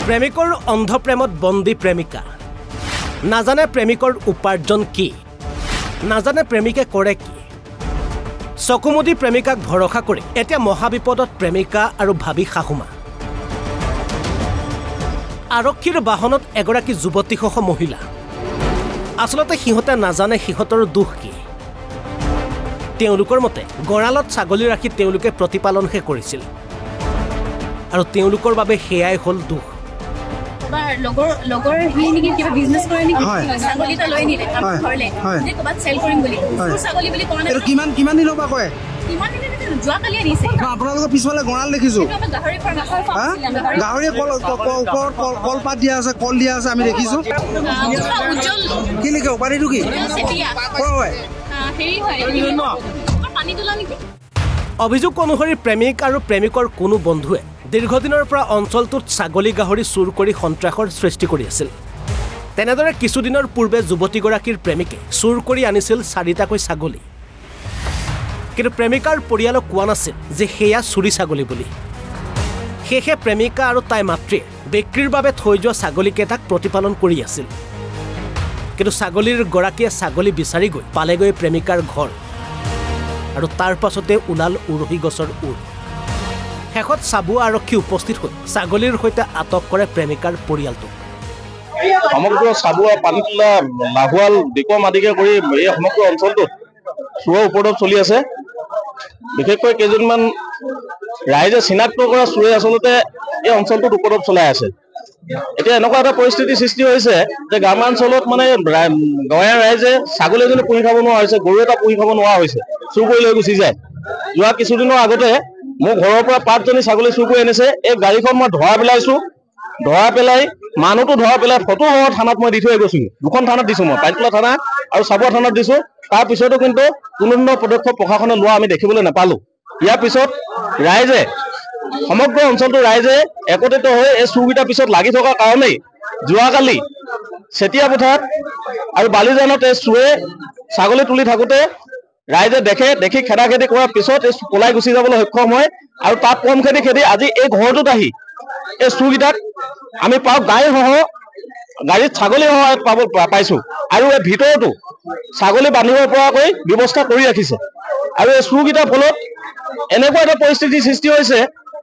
প্ৰেমিকৰ অন্ধপ্ৰেমত বন্দী প্ৰেমিকা নাজানে প্ৰেমিকৰ উপাৰ্জন কি নাজানে প্ৰেমিকে কৰে কি চকুমুদি প্ৰেমিকাক ভৰসা কৰি এতিয়া মহাবিপদত প্ৰেমিকা আৰু ভাবি শাহুমা আৰক্ষীৰ বাহনত এগৰাকী যুৱতীসহ মহিলা আসলতে সিহঁতে নাজানে সিহঁতৰ দুখ কি তেওঁলোকৰ মতে গৰালত ছাগলী ৰাখি তেওঁলোকে প্ৰতিপালনহে কৰিছিল আৰু তেওঁলোকৰ বাবে হেয়াই হল দুখ লগৰ হি নেকি কিবা বিজনেছ কৰে নেকি ছাগলীটা লৈ নিলে আমাৰ ঘৰলে যে ক'বাত চেল কৰিম বুলি ছাগলী বুলি কোৱা নাই কিমান দিনৰ পৰা কয় কিমান দিন যোৱা কালি আনিছে আপোনালোকৰ পিছফালে গঁৰাল দেখিছো গাহৰি কলপাত দিয়া আছে কল দিয়া আছে আমি দেখিছো কি লিখে উপাধিটো কি অভিযোগ অনুসৰি প্ৰেমিক আৰু প্ৰেমিকৰ কোনো বন্ধুৱে দীৰ্ঘদিনৰ পৰা অঞ্চলটোত ছাগলী গাহৰি চুৰ কৰি সন্ত্ৰাসৰ সৃষ্টি কৰি আছিল তেনেদৰে কিছুদিনৰ পূৰ্বে যুৱতীগৰাকীৰ প্ৰেমিকে চুৰ কৰি আনিছিল 4টাকৈ ছাগলী কিন্তু প্ৰেমিকাৰ পৰিয়ালক কোৱা নাছিল যে সেয়া চুৰি ছাগলী বুলি সেয়ে প্ৰেমিকা আৰু তাই মাতৃয়ে বিক্ৰীৰ বাবে থৈ যোৱা ছাগলীকেইটাক প্ৰতিপালন কৰি আছিল কিন্তু ছাগলীৰ গৰাকীয়ে ছাগলী বিচাৰি গৈ পালেগৈ প্ৰেমিকাৰ ঘৰ আৰু তাৰ পাছতে ওলাল উৰহি গছৰ উৰ শেষত চাবুৱা আৰক্ষী উপস্থিত হৈ ছাগলীৰ সৈতে আটক কৰে প্ৰেমিকাৰ পৰিয়ালটোক সমগ্ৰ চাবুৱা পানীতোলা লাহুৱাল দিকম আদিকে কৰি এই সমগ্ৰ অঞ্চলটোত চুৰৰ ওপৰত চলি আছে বিশেষকৈ কেইজনমান ৰাইজে চিনাক্ত কৰা চুৰে আচলতে এই অঞ্চলটোত ওপৰত চলাই আছে এতিয়া এনেকুৱা এটা পৰিস্থিতি সৃষ্টি হৈছে যে গ্ৰামাঞ্চলত মানে গাঁৱৰ ৰাইজে ছাগলী এজনী পুহি খাব নোৱাৰা হৈছে গৰু এটা পুহি খাব নোৱাৰা হৈছে চুৰ কৰি লৈ গুচি যায় যোৱা কিছুদিনৰ আগতে মোৰ ঘৰৰ পৰা 5জনী ছাগলী চুৰ কৰি আনিছে এই গাড়ীখন মই ধৰা পেলাই মানুহটো ধৰা পেলাই ফটো থানাত মই দি থৈ গৈছো দুখন থানাত দিছো মই পানীতোলা থানা আৰু চাবুৱা থানাত দিছো তাৰ পিছতো কিন্তু কোনো পদক্ষেপ প্ৰশাসনে লোৱা আমি দেখিবলৈ নাপালো ইয়াৰ পিছত ৰাইজে সমগ্ৰ অঞ্চলটোৰ ৰাইজে একত্ৰিত হৈ এই চুৰকেইটাৰ পিছত লাগি থকাৰ কাৰণেই যোৱাকালি চেতিয়া পথাৰত আৰু বালিজানত এই চুৰে ছাগলী তুলি থাকোঁতে ৰাইজে দেখি খেদাখেদি কৰাৰ পিছত এই পলাই গুচি যাবলৈ সক্ষম হয় আৰু তাত কম খেদি আজি এই ঘৰটোত আহি এই চুৰকেইটাক আমি পাওঁ গাড়ীত ছাগলী পাইছো আৰু এই ভিতৰতো ছাগলী বান্ধিব পৰাকৈ ব্যৱস্থা কৰি ৰাখিছে আৰু এই চুৰকেইটাৰ ফলত এনেকুৱা এটা পৰিস্থিতিৰ সৃষ্টি হৈছে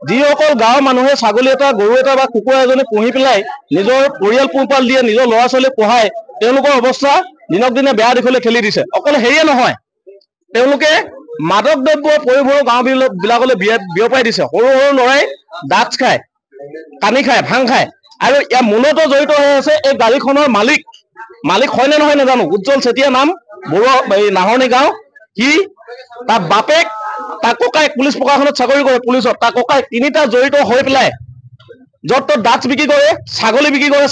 যিসকল গাঁৱৰ মানুহে ছাগলী এটা গৰু এটা বা কুকুৰা এজনী পুহি পেলাই নিজৰ পৰিয়াল পোহপাল দিয়ে নিজৰ ল'ৰা ছোৱালী পঢ়ায় তেওঁলোকৰ অৱস্থা দিনক দিনে বেয়া দিশলৈ ঠেলি দিছে অকল সেয়ে নহয় তেওঁলোকে মাদক দ্ৰব্য পৰিভ্ৰমী গাঁও বিলাকলৈ বিয়পাই দিছে সৰু ল'ৰাই ড্ৰাগছ খায় কানি খায় ভাং খায় আৰু ইয়াৰ মূলত জড়িত হৈ আছে এই গাড়ীখনৰ মালিক হয়নে নহয় নাজানো উজ্জ্বল চেতিয়া নাম বড়ো নাহৰণি গাঁও সি তাৰ বাপেক তাৰ ককায়েক পুলিচ প্ৰশাসনত চাকৰি কৰে পুলিচত তাৰ ককায়েক তিনিটা জড়িত হৈ পেলাই য'ত ত'ত ড্ৰাগছ বিক্ৰী কৰে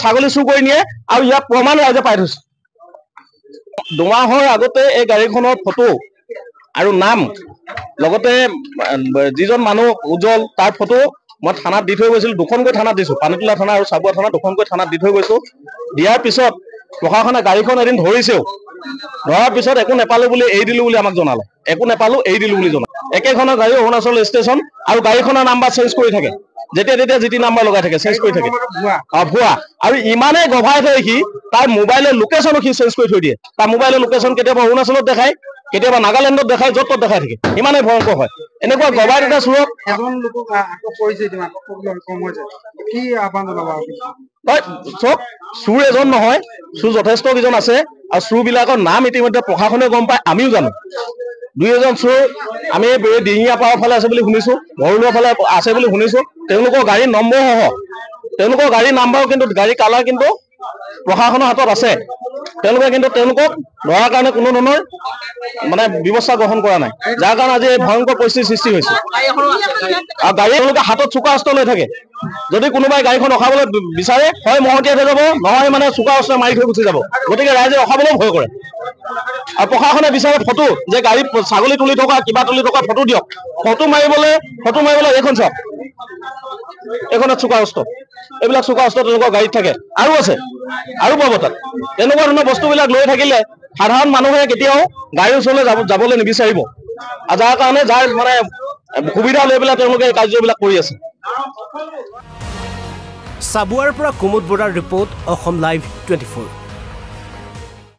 ছাগলী চুৰ কৰি নিয়ে আৰু ইয়াৰ প্ৰমাণ ৰাইজে পাই থৈছে দুমাহৰ আগতে এই গাড়ীখনৰ ফটো আৰু নাম লগতে যিজন মানুহ উজ্জ্বল তাৰ ফটো মই থানাত দি থৈ গৈছিলো দুখনকৈ থানাত দিছো পানীতোলা থানা আৰু চাবুৱা থানা দুখনকৈ থানাত দি থৈ গৈছো দিয়াৰ পিছত প্ৰশাসনে গাড়ীখন এদিন ধৰিছেও ধৰাৰ পিছত একো নেপালো বুলি এৰি দিলো বুলি আমাক জনালে একো নেপালো এৰি দিলো বুলি জনালে একেখনৰ গাড়ী অৰুণাচল ষ্টেচন আৰু গাড়ীখনৰ নাম্বাৰ চেঞ্জ কৰি থাকে যেতিয়া জিটি নাম্বাৰ লগাই থাকে চেঞ্জ কৰি থাকে ভুৱা আৰু ইমানেই গভাই থৈ সি তাৰ মোবাইলৰ লোকেশ্যনো সি চেঞ্জ কৰি থৈ দিয়ে তাৰ মোবাইলৰ লোকেশ্যন কেতিয়াবা অৰুণাচলত দেখায় কেতিয়াবা নাগালেণ্ডত দেখায় য'ত ত'ত দেখাই থাকে ইমানেই ভয়ংকৰ হয় এনেকুৱা গভাই এটা চুৰক চব চুৰ এজন নহয় চুৰ যথেষ্ট কেইজন আছে আৰু চুৰবিলাকৰ নাম ইতিমধ্যে প্ৰশাসনে গম পায় আমিও জানো 2 এজন চুৰ আমি ডিঙিয়া পাৰৰ ফালে আছে বুলি শুনিছো ভৰলুৱা ফালে আছে বুলি শুনিছো তেওঁলোকৰ গাড়ীৰ নম্বৰ তেওঁলোকৰ গাড়ীৰ নাম্বাৰ কিন্তু গাড়ী কালাৰ কিন্তু প্ৰশাসনৰ হাতত আছে তেওঁলোকে কিন্তু তেওঁলোকক ধৰাৰ কাৰণে কোনো ধৰণৰ মানে ব্যৱস্থা গ্ৰহণ কৰা নাই যাৰ কাৰণে আজি এই ভয়ংকৰ পৰিস্থিতিৰ সৃষ্টি হৈছে আৰু গাড়ী তেওঁলোকে হাতত চোকা অস্ত্ৰ লৈ থাকে যদি কোনোবাই গাড়ীখন ৰখাবলৈ বিচাৰে হয় মহতিয়াই থৈ যাব নহয় মানে চোকা অস্ত্ৰ মাৰি থৈ গুচি যাব গতিকে ৰাইজে ৰখাবলৈও ভয় কৰে আৰু প্ৰশাসনে বিচাৰে ফটো যে গাড়ী ছাগলী তুলি থকা কিবা তুলি থকা ফটো দিয়ক ফটো মাৰিবলৈ এইখন চাওক এইখনত চোকা অস্ত্ৰ এইবিলাক চোকা অস্ত্ৰ তেওঁলোকৰ গাড়ীত থাকে আৰু আছে আৰু পাব তাত এনেকুৱা ধৰণৰ বস্তুবিলাক লৈ থাকিলে সাধাৰণ মানুহে কেতিয়াও গাড়ীৰ ওচৰলৈ যাবলৈ নিবিচাৰিব আৰু যাৰ কাৰণে যাৰ মানে সুবিধা লৈ পেলাই তেওঁলোকে কাৰ্যবিলাক কৰি আছে চাবুৱাৰ পৰা কুমুদ বৰাৰ ৰিপৰ্ট অসম লাইভ 24